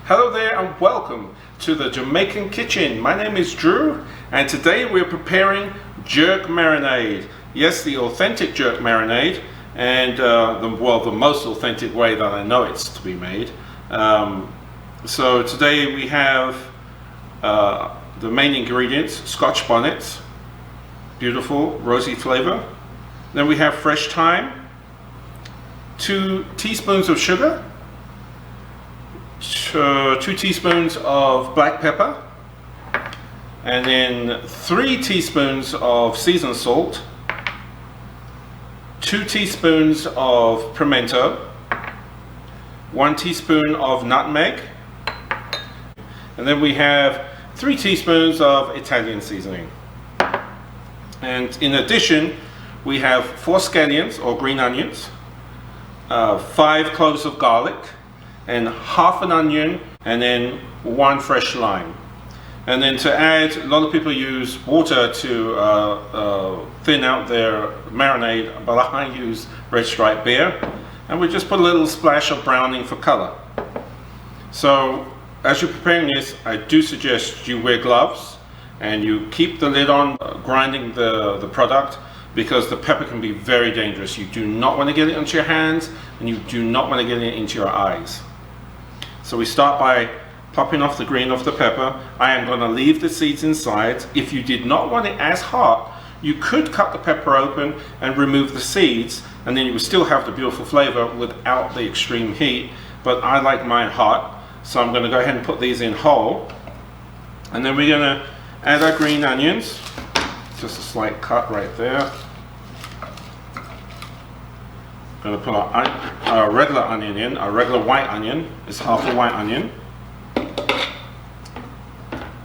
Hello there and welcome to the Jamaican kitchen. My name is Drew and today we're preparing jerk marinade. Yes, the authentic jerk marinade and the most authentic way that I know it's to be made. So today we have the main ingredients: Scotch bonnets, beautiful rosy flavor. Then we have fresh thyme, 2 teaspoons of sugar, 2 teaspoons of black pepper, and then 3 teaspoons of seasoned salt, 2 teaspoons of pimento, 1 teaspoon of nutmeg, and then we have 3 teaspoons of Italian seasoning. And in addition, we have 4 scallions or green onions, 5 cloves of garlic, and half an onion, and then 1 fresh lime. And then to add, a lot of people use water to thin out their marinade, but I use red stripe beer, and we just put a little splash of browning for color. So as you're preparing this, I do suggest you wear gloves and you keep the lid on, grinding the product, because the pepper can be very dangerous. You do not want to get it into your hands, and you do not want to get it into your eyes. So we start by popping off the green of the pepper. I am going to leave the seeds inside. If you did not want it as hot, you could cut the pepper open and remove the seeds, and then you would still have the beautiful flavor without the extreme heat. But I like mine hot, so I'm going to go ahead and put these in whole. And then we're going to add our green onions. Just a slight cut right there. Going to put our regular onion in. Our regular white onion is half a white onion.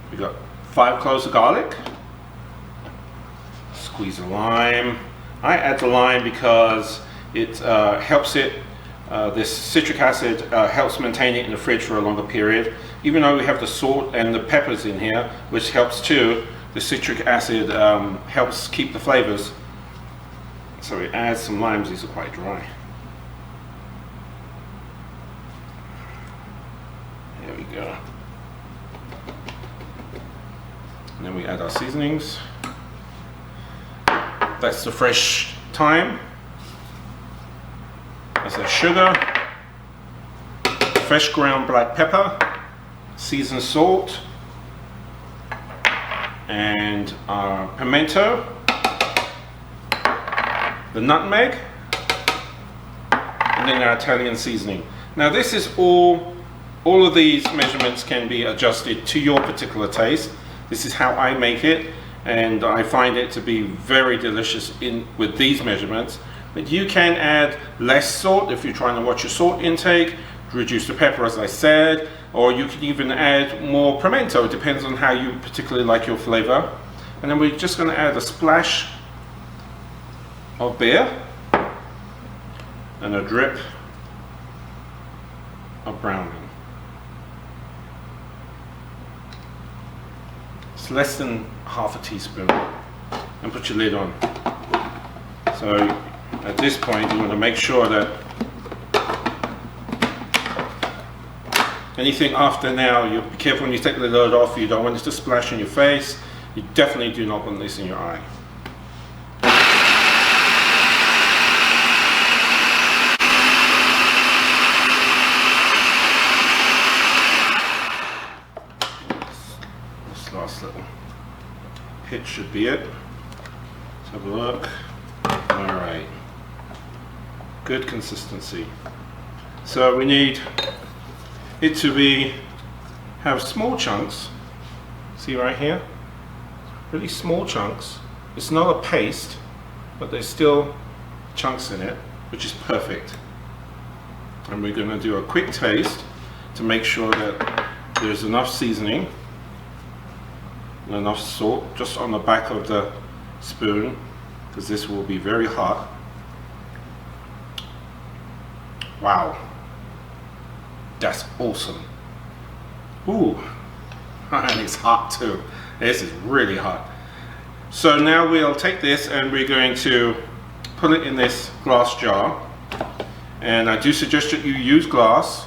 We got 5 cloves of garlic. Squeeze a lime. I add the lime because it helps it. This citric acid helps maintain it in the fridge for a longer period. Even though we have the salt and the peppers in here, which helps too, the citric acid helps keep the flavors. So we add some limes. These are quite dry. There we go. And then we add our seasonings. That's the fresh thyme. That's the sugar. Fresh ground black pepper. Seasoned salt. And our pimento. The nutmeg, and then our Italian seasoning. Now this is all of these measurements can be adjusted to your particular taste. This is how I make it, and I find it to be very delicious with these measurements. But you can add less salt if you're trying to watch your salt intake, reduce the pepper as I said, or you can even add more pimento. It depends on how you particularly like your flavor. And then we're just going to add a splash of beer and a drip of browning. It's less than half a teaspoon, and put your lid on. So at this point you want to make sure that anything after now, you be careful when you take the lid off. You don't want it to splash in your face. You definitely do not want this in your eye. Last little hit should be it. Let's have a look. Alright, good consistency. So we need it to have small chunks. See right here? Really small chunks. It's not a paste, but there's still chunks in it, which is perfect. And we're going to do a quick taste to make sure that there's enough seasoning, enough salt just on the back of the spoon, because this will be very hot. Wow, that's awesome. Ooh, and it's hot too. This is really hot. So now we'll take this and we're going to put it in this glass jar, and I do suggest that you use glass.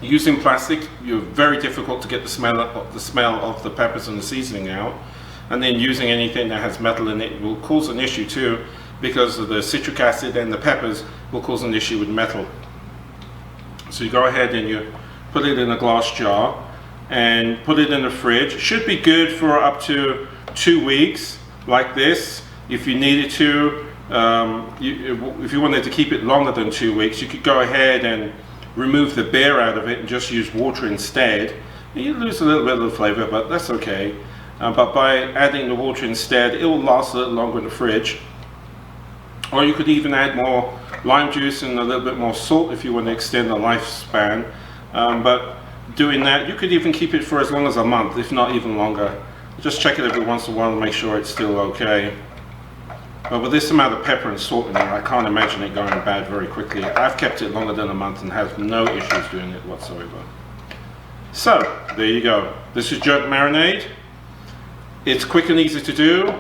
Using plastic, you're very difficult to get the smell of the peppers and the seasoning out. And then using anything that has metal in it will cause an issue too, because of the citric acid and the peppers will cause an issue with metal. So you go ahead and you put it in a glass jar and put it in the fridge. It should be good for up to 2 weeks, like this. If you needed to, if you wanted to keep it longer than 2 weeks, you could go ahead and remove the beer out of it and just use water instead. You lose a little bit of the flavor, but that's okay. But by adding the water instead, it will last a little longer in the fridge. Or you could even add more lime juice and a little bit more salt if you want to extend the lifespan. But doing that, you could even keep it for as long as a month, if not even longer. Just check it every once in a while to make sure it's still okay. But with this amount of pepper and salt in it, I can't imagine it going bad very quickly. I've kept it longer than a month and have no issues doing it whatsoever. So, there you go. This is Jerk Marinade. It's quick and easy to do.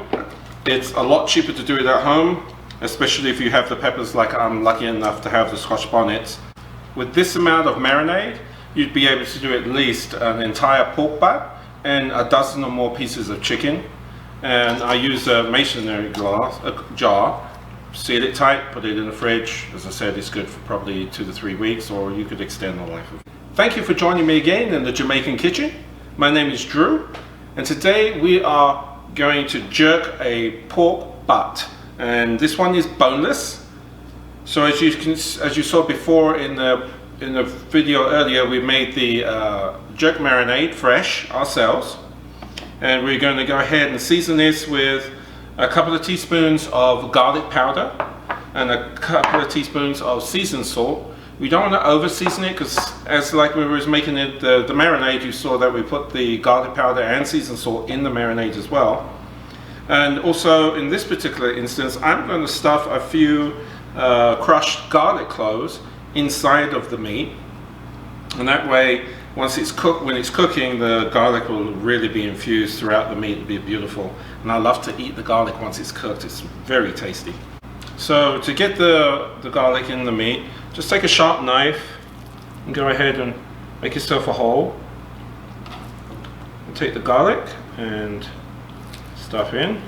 It's a lot cheaper to do it at home, especially if you have the peppers like I'm lucky enough to have the Scotch bonnets. With this amount of marinade, you'd be able to do at least an entire pork butt and a dozen or more pieces of chicken. And I use a masonry jar, seal it tight, put it in the fridge. As I said, it's good for probably 2 to 3 weeks, or you could extend the life of it. Thank you for joining me again in the Jamaican kitchen. My name is Drew, and today we are going to jerk a pork butt, and this one is boneless. So as you saw before in the video earlier, we made the jerk marinade fresh ourselves, and we're going to go ahead and season this with a couple of teaspoons of garlic powder and a couple of teaspoons of seasoned salt. We don't want to over season it, because as like we was making it the marinade, you saw that we put the garlic powder and seasoned salt in the marinade as well. And also in this particular instance, I'm going to stuff a few crushed garlic cloves inside of the meat, and that way once it's cooked, when it's cooking, the garlic will really be infused throughout the meat. It'll be beautiful, and I love to eat the garlic once it's cooked. It's very tasty. So to get the garlic in the meat, just take a sharp knife and go ahead and make yourself a hole. And take the garlic and stuff in.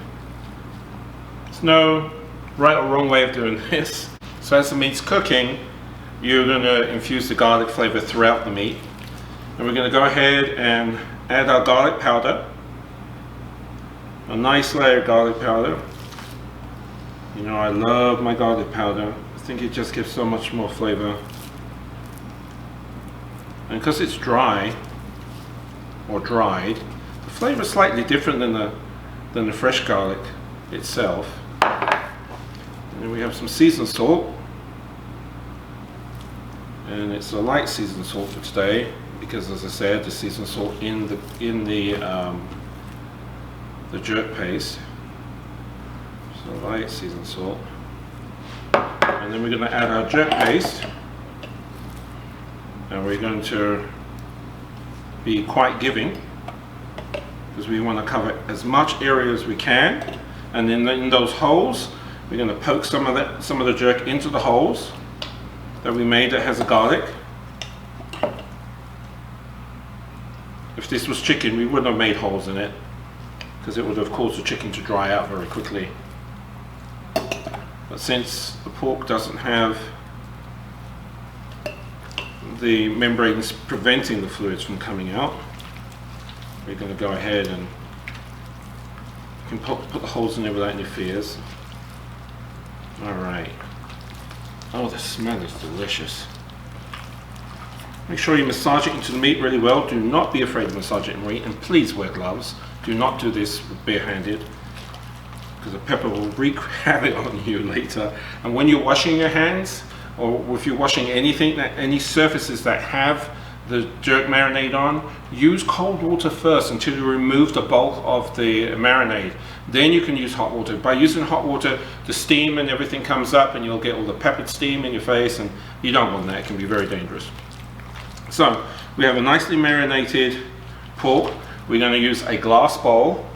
There's no right or wrong way of doing this. So as the meat's cooking, you're going to infuse the garlic flavor throughout the meat. And we're going to go ahead and add our garlic powder. A nice layer of garlic powder. You know, I love my garlic powder. I think it just gives so much more flavor. And because it's dry or dried, the flavor is slightly different than the fresh garlic itself. And then we have some seasoned salt, and it's a light seasoned salt for today, because as I said, the seasoned salt in the jerk paste. So light seasoned salt. And then we're going to add our jerk paste, and we're going to be quite giving, because we want to cover as much area as we can. And then in those holes, we're going to poke some of the jerk into the holes that we made that has the garlic. If this was chicken, we wouldn't have made holes in it, because it would have caused the chicken to dry out very quickly. But since the pork doesn't have the membranes preventing the fluids from coming out, we're going to go ahead and you can put the holes in there without any fears. Alright. Oh, the smell is delicious. Make sure you massage it into the meat really well. Do not be afraid to massage it in meat, and please wear gloves. Do not do this barehanded, because the pepper will wreak havoc on you later. And when you're washing your hands, or if you're washing anything, any surfaces that have the jerk marinade on, use cold water first until you remove the bulk of the marinade. Then you can use hot water. By using hot water, the steam and everything comes up, and you'll get all the peppered steam in your face, and you don't want that. It can be very dangerous. So we have a nicely marinated pork. We're going to use a glass bowl.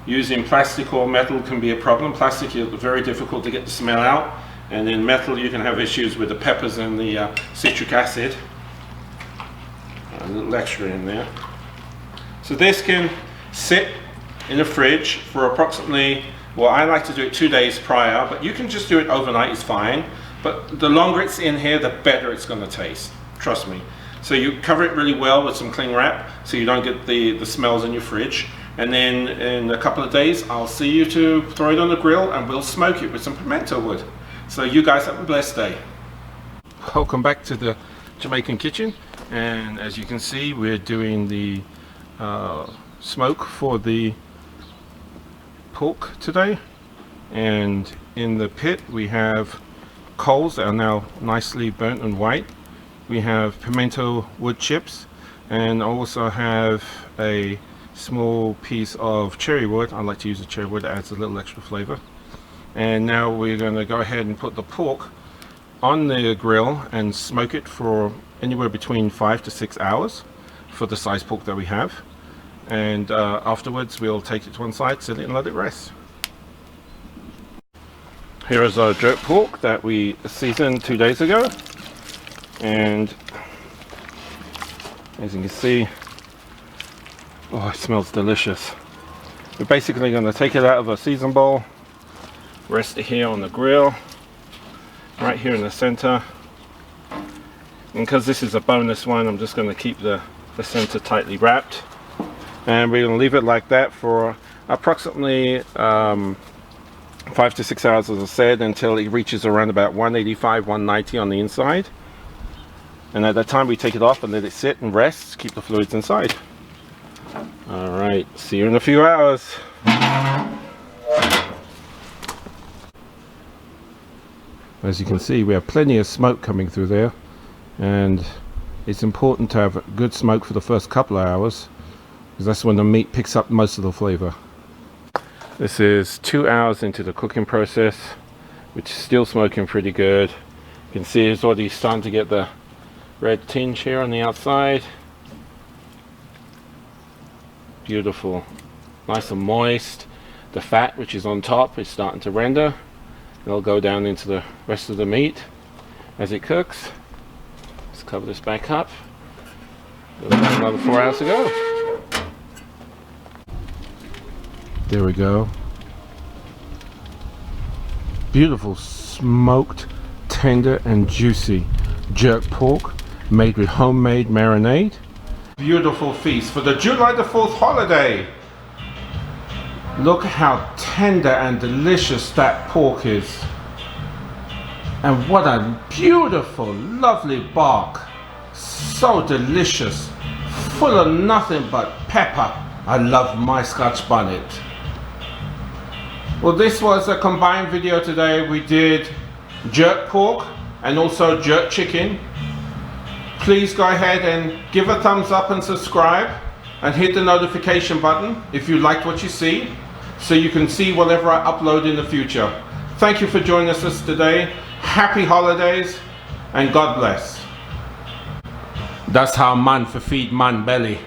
Using plastic or metal can be a problem. Plastic is very difficult to get the smell out, And in metal you can have issues with the peppers and the citric acid. A little extra in there. So this can sit in the fridge for approximately, well, I like to do it 2 days prior, but you can just do it overnight, it's fine. But the longer it's in here, the better it's going to taste. Trust me. So you cover it really well with some cling wrap so you don't get the smells in your fridge. And then in a couple of days, I'll see you to throw it on the grill and we'll smoke it with some pimento wood. So you guys have a blessed day. Welcome back to the Jamaican kitchen. And as you can see, we're doing the smoke for the pork today. And in the pit, we have coals that are now nicely burnt and white. We have pimento wood chips, and also have a small piece of cherry wood. I like to use the cherry wood, it adds a little extra flavor. And now we're going to go ahead and put the pork on the grill and smoke it for anywhere between 5 to 6 hours for the size pork that we have. And afterwards we'll take it to one side, set it and let it rest. Here is our jerk pork that we seasoned 2 days ago. And as you can see, oh, it smells delicious. We're basically going to take it out of a season bowl, rest it here on the grill, right here in the center. And because this is a bonus one, I'm just going to keep the center tightly wrapped. And we're going to leave it like that for approximately 5 to 6 hours, as I said, until it reaches around about 185, 190 on the inside. And at that time we take it off and let it sit and rest, keep the fluids inside. Alright, see you in a few hours. As you can see, we have plenty of smoke coming through there, and it's important to have good smoke for the first couple of hours, because that's when the meat picks up most of the flavor. This is 2 hours into the cooking process, which is still smoking pretty good. You can see it's already starting to get the red tinge here on the outside. Beautiful, nice and moist. The fat, which is on top, is starting to render. It'll go down into the rest of the meat as it cooks. Let's cover this back up. We've got another 4 hours to go. There we go. Beautiful smoked, tender and juicy jerk pork made with homemade marinade. Beautiful feast for the July the 4th holiday. Look how tender and delicious that pork is. And what a beautiful, lovely bark. So delicious. Full of nothing but pepper. I love my Scotch bonnet. Well, this was a combined video today. We did jerk pork and also jerk chicken. Please go ahead and give a thumbs up and subscribe and hit the notification button if you liked what you see, so you can see whatever I upload in the future. Thank you for joining us today. Happy holidays and God bless. That's how man for feed man belly.